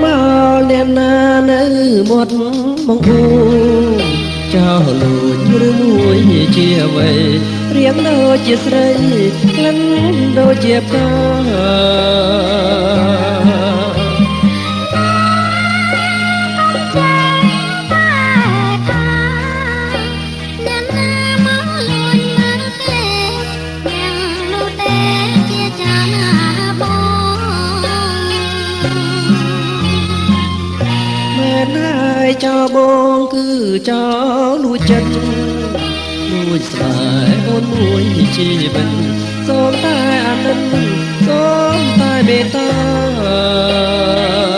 មកអ្នកណានៅមាត់មកអូចោលលួចឬមួយជាអ្វីរៀងដូចជាស្រីក្លិនដូចជាផ្កាហើយចោលបងគឺចោលលួចចិត្តលួចស្នេហ៍អូនមួយជីវិតសូមតែអាណិតសូមតែមេត្តា